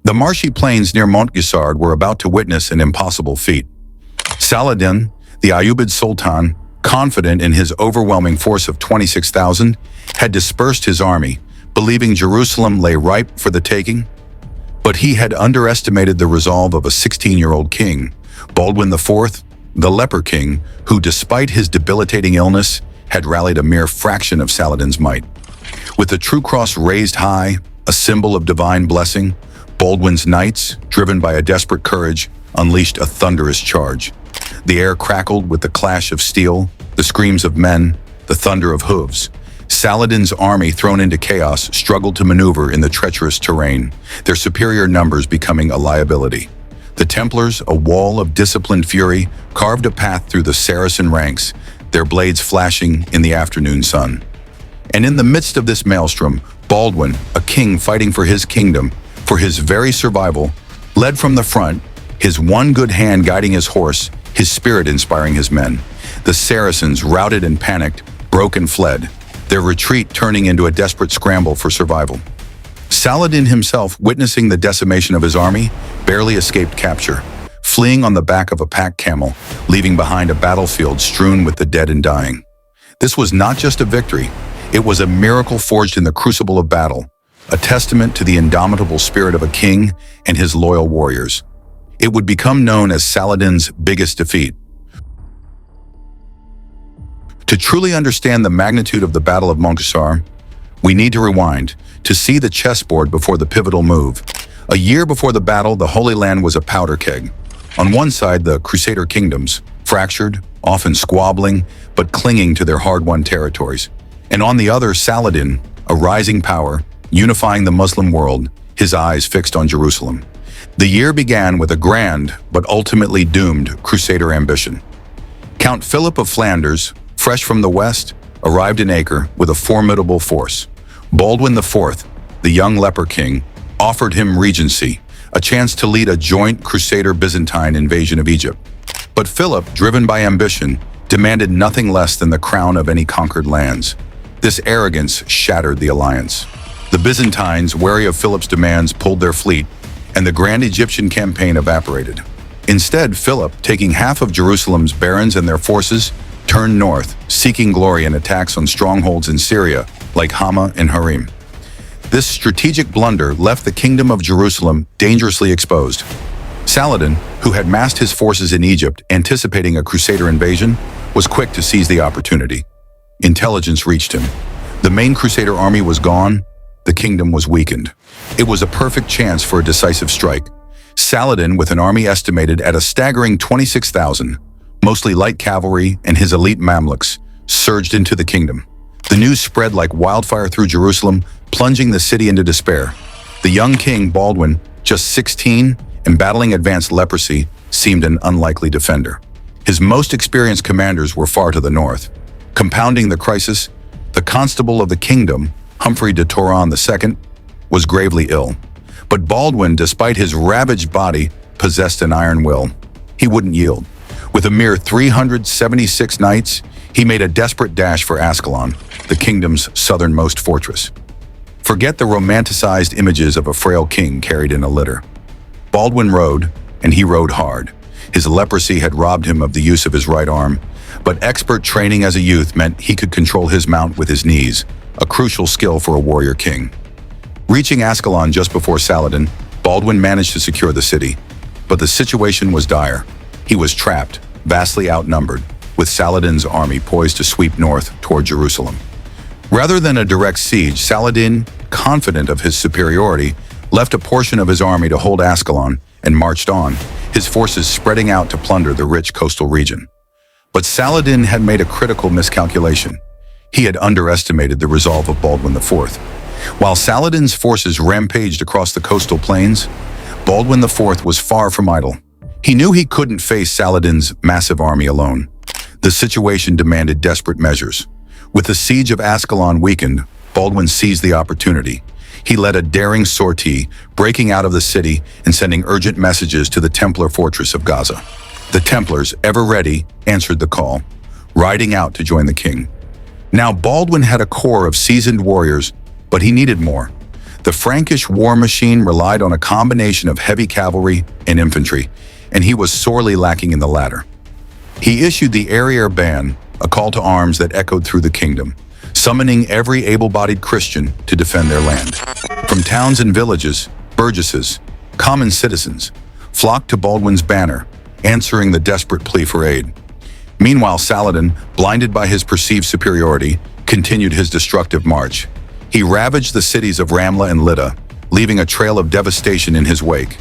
The marshy plains near Montgisard were about to witness an impossible feat. Saladin, the Ayyubid Sultan, confident in his overwhelming force of 26,000, had dispersed his army, believing Jerusalem lay ripe for the taking. But he had underestimated the resolve of a 16-year-old king, Baldwin IV, the leper king, who, despite his debilitating illness, had rallied a mere fraction of Saladin's might. With the true cross raised high, a symbol of divine blessing, Baldwin's knights, driven by a desperate courage, unleashed a thunderous charge. The air crackled with the clash of steel, the screams of men, the thunder of hooves. Saladin's army, thrown into chaos, struggled to maneuver in the treacherous terrain, their superior numbers becoming a liability. The Templars, a wall of disciplined fury, carved a path through the Saracen ranks, their blades flashing in the afternoon sun. And in the midst of this maelstrom, Baldwin, a king fighting for his kingdom, for his very survival, led from the front, his one good hand guiding his horse, his spirit inspiring his men. The Saracens, routed and panicked, broke and fled, their retreat turning into a desperate scramble for survival. Saladin himself, witnessing the decimation of his army, barely escaped capture, fleeing on the back of a pack camel, leaving behind a battlefield strewn with the dead and dying. This was not just a victory, it was a miracle forged in the crucible of battle, a testament to the indomitable spirit of a king and his loyal warriors. It would become known as Saladin's biggest defeat. To truly understand the magnitude of the Battle of Montgisard, we need to rewind to see the chessboard before the pivotal move. A year before the battle, the Holy Land was a powder keg. On one side, the Crusader kingdoms, fractured, often squabbling, but clinging to their hard-won territories. And on the other, Saladin, a rising power, unifying the Muslim world, his eyes fixed on Jerusalem. The year began with a grand, but ultimately doomed, Crusader ambition. Count Philip of Flanders, fresh from the west, arrived in Acre with a formidable force. Baldwin IV, the young leper king, offered him regency, a chance to lead a joint Crusader-Byzantine invasion of Egypt. But Philip, driven by ambition, demanded nothing less than the crown of any conquered lands. This arrogance shattered the alliance. The Byzantines, wary of Philip's demands, pulled their fleet, and the grand Egyptian campaign evaporated. Instead, Philip, taking half of Jerusalem's barons and their forces, turned north, seeking glory in attacks on strongholds in Syria, like Hama and Harim. This strategic blunder left the kingdom of Jerusalem dangerously exposed. Saladin, who had massed his forces in Egypt, anticipating a Crusader invasion, was quick to seize the opportunity. Intelligence reached him. The main Crusader army was gone, the kingdom was weakened. It was a perfect chance for a decisive strike. Saladin, with an army estimated at a staggering 26,000, mostly light cavalry and his elite Mamluks, surged into the kingdom. The news spread like wildfire through Jerusalem, plunging the city into despair. The young king, Baldwin, just 16 and battling advanced leprosy, seemed an unlikely defender. His most experienced commanders were far to the north. Compounding the crisis, the constable of the kingdom, Humphrey de Toron II, was gravely ill. But Baldwin, despite his ravaged body, possessed an iron will. He wouldn't yield. With a mere 376 knights, he made a desperate dash for Ascalon, the kingdom's southernmost fortress. Forget the romanticized images of a frail king carried in a litter. Baldwin rode, and he rode hard. His leprosy had robbed him of the use of his right arm, but expert training as a youth meant he could control his mount with his knees, a crucial skill for a warrior king. Reaching Ascalon just before Saladin, Baldwin managed to secure the city. But the situation was dire. He was trapped, vastly outnumbered, with Saladin's army poised to sweep north toward Jerusalem. Rather than a direct siege, Saladin, confident of his superiority, left a portion of his army to hold Ascalon and marched on, his forces spreading out to plunder the rich coastal region. But Saladin had made a critical miscalculation. He had underestimated the resolve of Baldwin IV. While Saladin's forces rampaged across the coastal plains, Baldwin IV was far from idle. He knew he couldn't face Saladin's massive army alone. The situation demanded desperate measures. With the siege of Ascalon weakened, Baldwin seized the opportunity. He led a daring sortie, breaking out of the city and sending urgent messages to the Templar fortress of Gaza. The Templars, ever ready, answered the call, riding out to join the king. Now Baldwin had a corps of seasoned warriors, but he needed more. The Frankish war machine relied on a combination of heavy cavalry and infantry, and he was sorely lacking in the latter. He issued the Arriere Ban, a call to arms that echoed through the kingdom, summoning every able-bodied Christian to defend their land. From towns and villages, burgesses, common citizens, flocked to Baldwin's banner, answering the desperate plea for aid. Meanwhile, Saladin, blinded by his perceived superiority, continued his destructive march. He ravaged the cities of Ramla and Lydda, leaving a trail of devastation in his wake.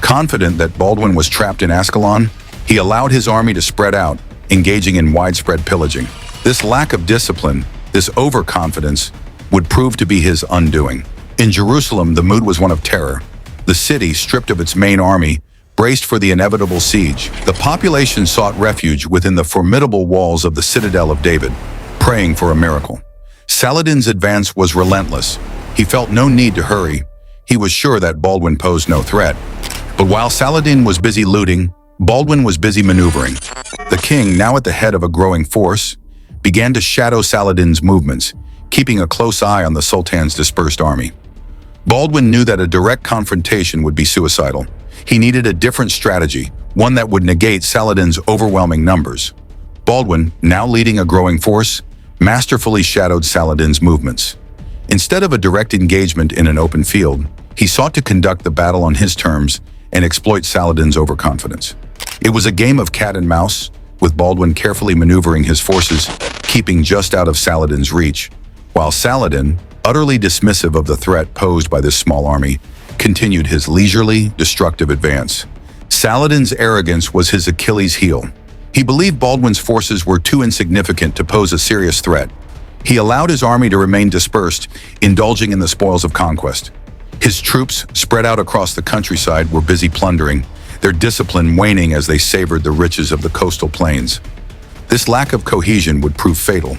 Confident that Baldwin was trapped in Ascalon, he allowed his army to spread out, engaging in widespread pillaging. This lack of discipline, this overconfidence, would prove to be his undoing. In Jerusalem, the mood was one of terror. The city, stripped of its main army, braced for the inevitable siege. The population sought refuge within the formidable walls of the citadel of David, praying for a miracle. Saladin's advance was relentless. He felt no need to hurry. He was sure that Baldwin posed no threat. But while Saladin was busy looting, Baldwin was busy maneuvering. The king, now at the head of a growing force, began to shadow Saladin's movements, keeping a close eye on the Sultan's dispersed army. Baldwin knew that a direct confrontation would be suicidal. He needed a different strategy, one that would negate Saladin's overwhelming numbers. Baldwin, now leading a growing force, masterfully shadowed Saladin's movements. Instead of a direct engagement in an open field, he sought to conduct the battle on his terms and exploit Saladin's overconfidence. It was a game of cat and mouse, with Baldwin carefully maneuvering his forces, keeping just out of Saladin's reach, while Saladin, utterly dismissive of the threat posed by this small army, continued his leisurely, destructive advance. Saladin's arrogance was his Achilles heel. He believed Baldwin's forces were too insignificant to pose a serious threat. He allowed his army to remain dispersed, indulging in the spoils of conquest. His troops, spread out across the countryside, were busy plundering, their discipline waning as they savored the riches of the coastal plains. This lack of cohesion would prove fatal.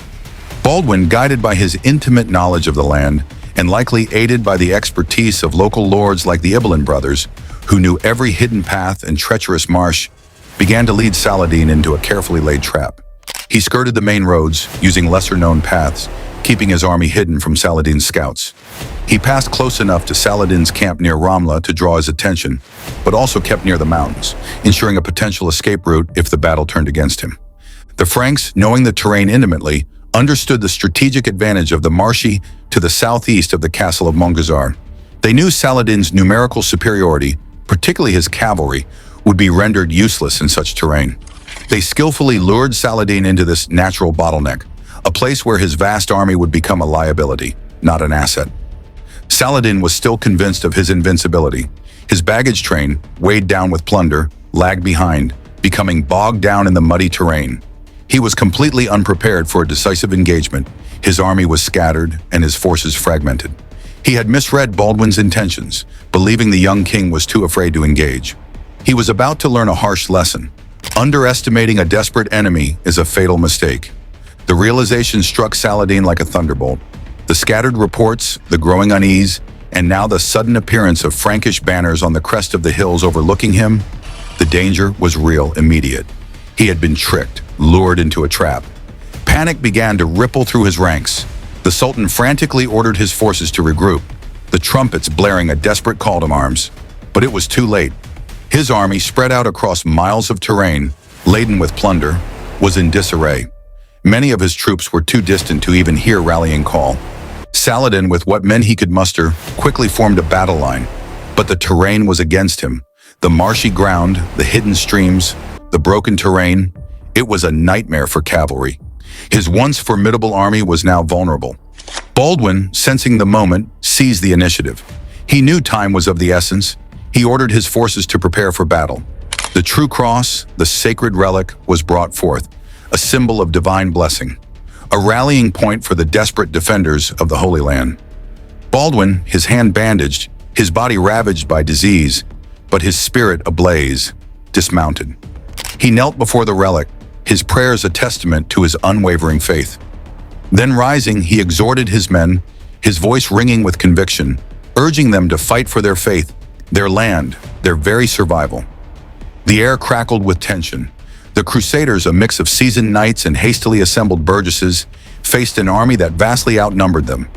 Baldwin, guided by his intimate knowledge of the land, and likely aided by the expertise of local lords like the Ibelin brothers, who knew every hidden path and treacherous marsh, began to lead Saladin into a carefully laid trap. He skirted the main roads, using lesser-known paths, keeping his army hidden from Saladin's scouts. He passed close enough to Saladin's camp near Ramla to draw his attention, but also kept near the mountains, ensuring a potential escape route if the battle turned against him. The Franks, knowing the terrain intimately, understood the strategic advantage of the marshy to the southeast of the castle of Montgazar. They knew Saladin's numerical superiority, particularly his cavalry, would be rendered useless in such terrain. They skillfully lured Saladin into this natural bottleneck, a place where his vast army would become a liability, not an asset. Saladin was still convinced of his invincibility. His baggage train, weighed down with plunder, lagged behind, becoming bogged down in the muddy terrain. He was completely unprepared for a decisive engagement. His army was scattered and his forces fragmented. He had misread Baldwin's intentions, believing the young king was too afraid to engage. He was about to learn a harsh lesson. Underestimating a desperate enemy is a fatal mistake. The realization struck Saladin like a thunderbolt. The scattered reports, the growing unease, and now the sudden appearance of Frankish banners on the crest of the hills overlooking him, the danger was real, immediate. He had been tricked, lured into a trap. Panic began to ripple through his ranks. The Sultan frantically ordered his forces to regroup, the trumpets blaring a desperate call to arms. But it was too late. His army, spread out across miles of terrain, laden with plunder, was in disarray. Many of his troops were too distant to even hear rallying call. Saladin, with what men he could muster, quickly formed a battle line. But the terrain was against him. The marshy ground, the hidden streams, the broken terrain, it was a nightmare for cavalry. His once formidable army was now vulnerable. Baldwin, sensing the moment, seized the initiative. He knew time was of the essence. He ordered his forces to prepare for battle. The true cross, the sacred relic, was brought forth, a symbol of divine blessing, a rallying point for the desperate defenders of the Holy Land. Baldwin, his hand bandaged, his body ravaged by disease, but his spirit ablaze, dismounted. He knelt before the relic, his prayers a testament to his unwavering faith. Then rising, he exhorted his men, his voice ringing with conviction, urging them to fight for their faith, their land, their very survival. The air crackled with tension. The Crusaders, a mix of seasoned knights and hastily assembled burgesses, faced an army that vastly outnumbered them.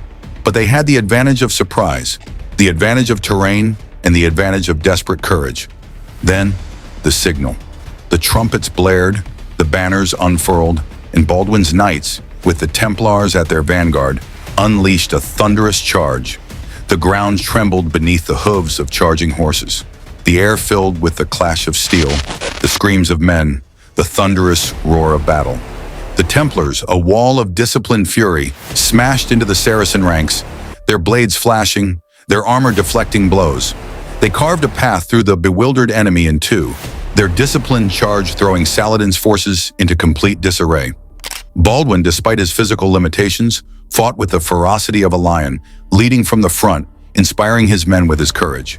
But they had the advantage of surprise. the advantage of terrain and the advantage of desperate courage. Then, the signal. The trumpets blared, the banners unfurled, and Baldwin's knights, with the Templars at their vanguard, unleashed a thunderous charge. The ground trembled beneath the hooves of charging horses. The air filled with the clash of steel, the screams of men, the thunderous roar of battle. The Templars, a wall of disciplined fury, smashed into the Saracen ranks, their blades flashing, their armor deflecting blows. They carved a path through the bewildered enemy in two, their disciplined charge throwing Saladin's forces into complete disarray. Baldwin, despite his physical limitations, fought with the ferocity of a lion, leading from the front, inspiring his men with his courage.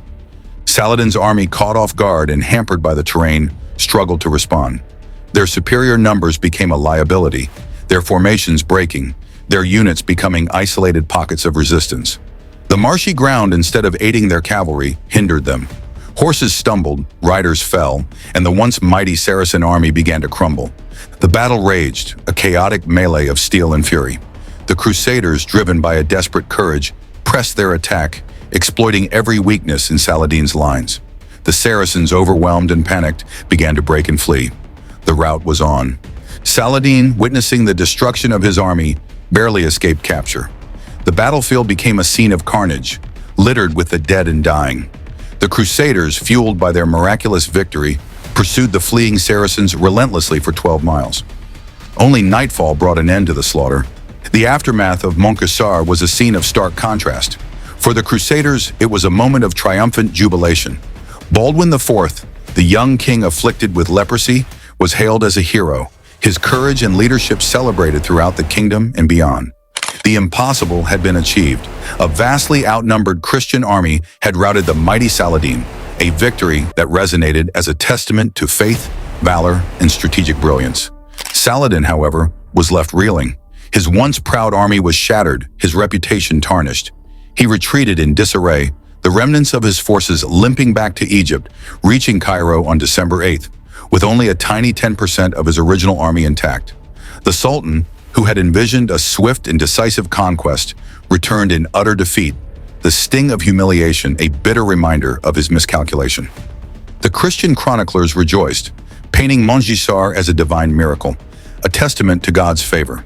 Saladin's army, caught off guard and hampered by the terrain, struggled to respond. Their superior numbers became a liability, their formations breaking, their units becoming isolated pockets of resistance. The marshy ground, instead of aiding their cavalry, hindered them. Horses stumbled, riders fell, and the once mighty Saracen army began to crumble. The battle raged, a chaotic melee of steel and fury. The Crusaders, driven by a desperate courage, pressed their attack, exploiting every weakness in Saladin's lines. The Saracens, overwhelmed and panicked, began to break and flee. The rout was on. Saladin, witnessing the destruction of his army, barely escaped capture. The battlefield became a scene of carnage, littered with the dead and dying. The Crusaders, fueled by their miraculous victory, pursued the fleeing Saracens relentlessly for 12 miles. Only nightfall brought an end to the slaughter. The aftermath of Moncassar was a scene of stark contrast. For the Crusaders, it was a moment of triumphant jubilation. Baldwin IV, the young king afflicted with leprosy, was hailed as a hero, his courage and leadership celebrated throughout the kingdom and beyond. The impossible had been achieved. A vastly outnumbered Christian army had routed the mighty Saladin, a victory that resonated as a testament to faith, valor, and strategic brilliance. Saladin, however, was left reeling. His once proud army was shattered, his reputation tarnished. He retreated in disarray, the remnants of his forces limping back to Egypt, reaching Cairo on December 8th, with only a tiny 10% of his original army intact. The Sultan, who had envisioned a swift and decisive conquest, returned in utter defeat, the sting of humiliation a bitter reminder of his miscalculation. The Christian chroniclers rejoiced, painting Moncassar as a divine miracle, a testament to God's favor.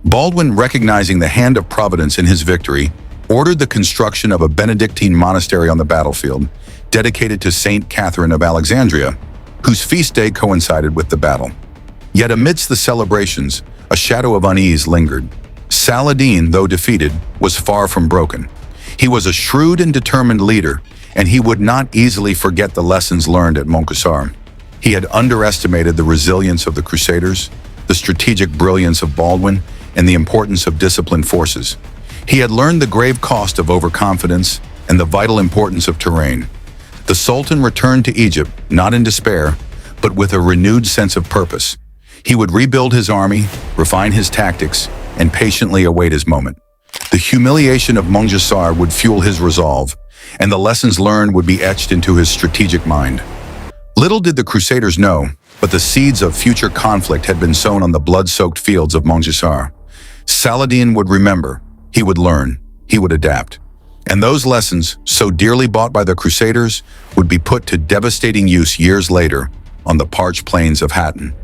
Baldwin, recognizing the hand of providence in his victory, ordered the construction of a Benedictine monastery on the battlefield, dedicated to Saint Catherine of Alexandria, whose feast day coincided with the battle. Yet amidst the celebrations, a shadow of unease lingered. Saladin, though defeated, was far from broken. He was a shrewd and determined leader, and he would not easily forget the lessons learned at Moncassar. He had underestimated the resilience of the Crusaders, the strategic brilliance of Baldwin, and the importance of disciplined forces. He had learned the grave cost of overconfidence and the vital importance of terrain. The Sultan returned to Egypt, not in despair, but with a renewed sense of purpose. He would rebuild his army, refine his tactics, and patiently await his moment. The humiliation of Moncassar would fuel his resolve, and the lessons learned would be etched into his strategic mind. Little did the Crusaders know, but the seeds of future conflict had been sown on the blood-soaked fields of Moncassar. Saladin would remember, he would learn, he would adapt. And those lessons, so dearly bought by the Crusaders, would be put to devastating use years later on the parched plains of Hattin.